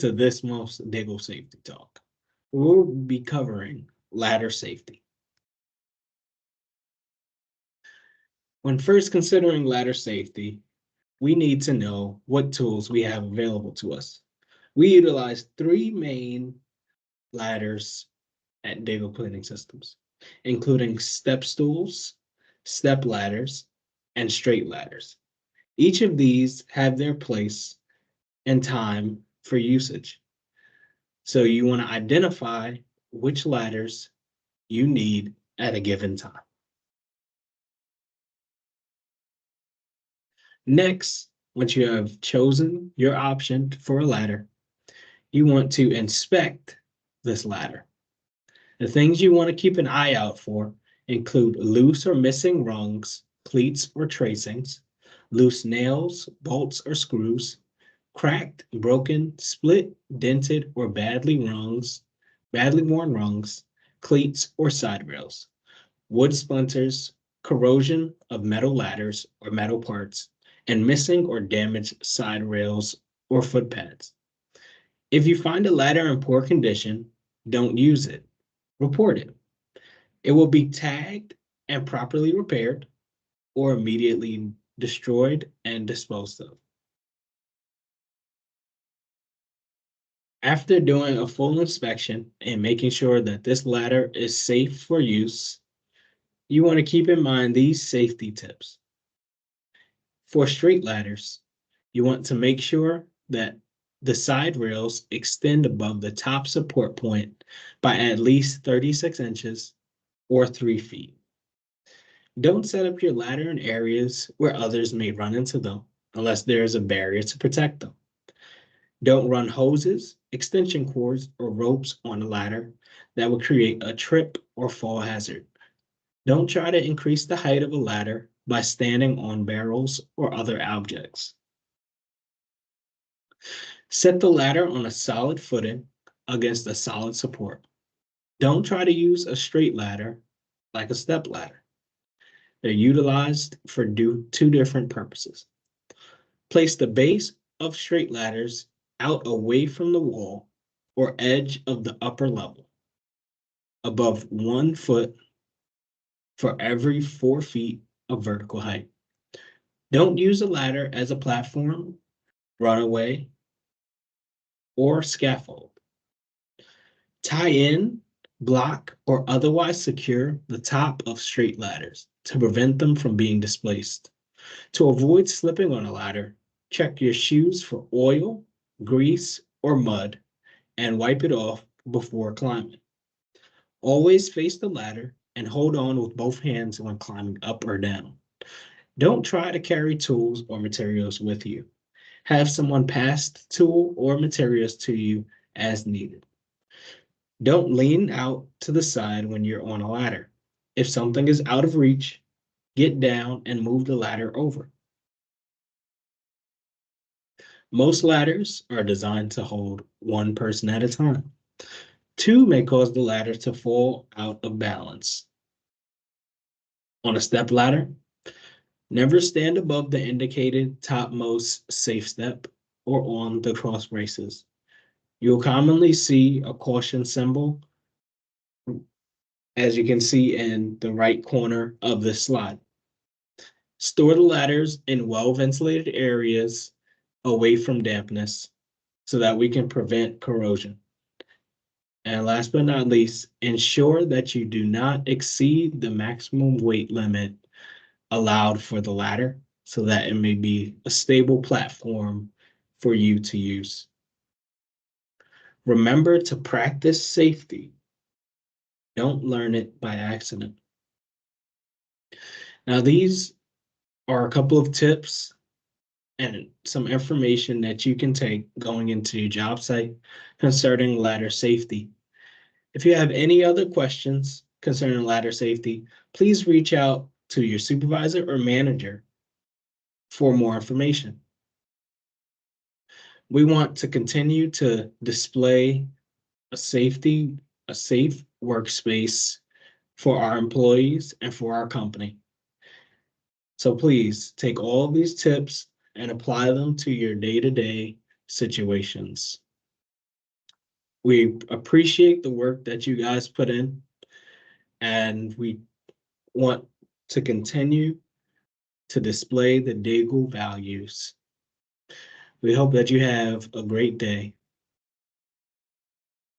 to this month's Daigle Safety Talk. We'll be covering ladder safety. When first considering ladder safety, we need to know what tools we have available to us. We utilize three main ladders at Daigle Cleaning Systems, including step stools, step ladders, and straight ladders. Each of these have their place and time for usage. So you want to identify which ladders you need at a given time. Next, once you have chosen your option for a ladder, you want to inspect this ladder. The things you want to keep an eye out for include loose or missing rungs, cleats or tracings, loose nails, bolts or screws, cracked, broken, split, dented, or badly worn rungs, cleats or side rails, wood splinters, corrosion of metal ladders or metal parts, and missing or damaged side rails or foot pads. If you find a ladder in poor condition, don't use it. Report it. It will be tagged and properly repaired or immediately destroyed and disposed of. After doing a full inspection and making sure that this ladder is safe for use, you want to keep in mind these safety tips. For straight ladders, you want to make sure that the side rails extend above the top support point by at least 36 inches or 3 feet. Don't set up your ladder in areas where others may run into them unless there is a barrier to protect them. Don't run hoses, extension cords, or ropes on a ladder that will create a trip or fall hazard. Don't try to increase the height of a ladder by standing on barrels or other objects. Set the ladder on a solid footing against a solid support. Don't try to use a straight ladder like a step ladder. They're utilized for two different purposes. Place the base of straight ladders out away from the wall or edge of the upper level, above 1 foot for every 4 feet of vertical height. Don't use a ladder as a platform, runaway, or scaffold. Tie in, block, or otherwise secure the top of straight ladders to prevent them from being displaced. To avoid slipping on a ladder, check your shoes for oil, grease, or mud, and wipe it off before climbing. Always face the ladder and hold on with both hands when climbing up or down. Don't try to carry tools or materials with you. Have someone pass the tool or materials to you as needed. Don't lean out to the side when you're on a ladder. If something is out of reach, get down and move the ladder over. Most ladders are designed to hold one person at a time. Two may cause the ladder to fall out of balance. On a step ladder, never stand above the indicated topmost safe step or on the cross braces. You'll commonly see a caution symbol, as you can see in the right corner of this slide. Store the ladders in well-ventilated areas away from dampness so that we can prevent corrosion. And last but not least, ensure that you do not exceed the maximum weight limit allowed for the ladder so that it may be a stable platform for you to use. Remember to practice safety. Don't learn it by accident. Now, these are a couple of tips and some information that you can take going into your job site concerning ladder safety. If you have any other questions concerning ladder safety, please reach out to your supervisor or manager for more information. We want to continue to display a safe workspace for our employees and for our company. So please take all of these tips and apply them to your day-to-day situations. We appreciate the work that you guys put in, and we want to continue to display the Daigle values. We hope that you have a great day.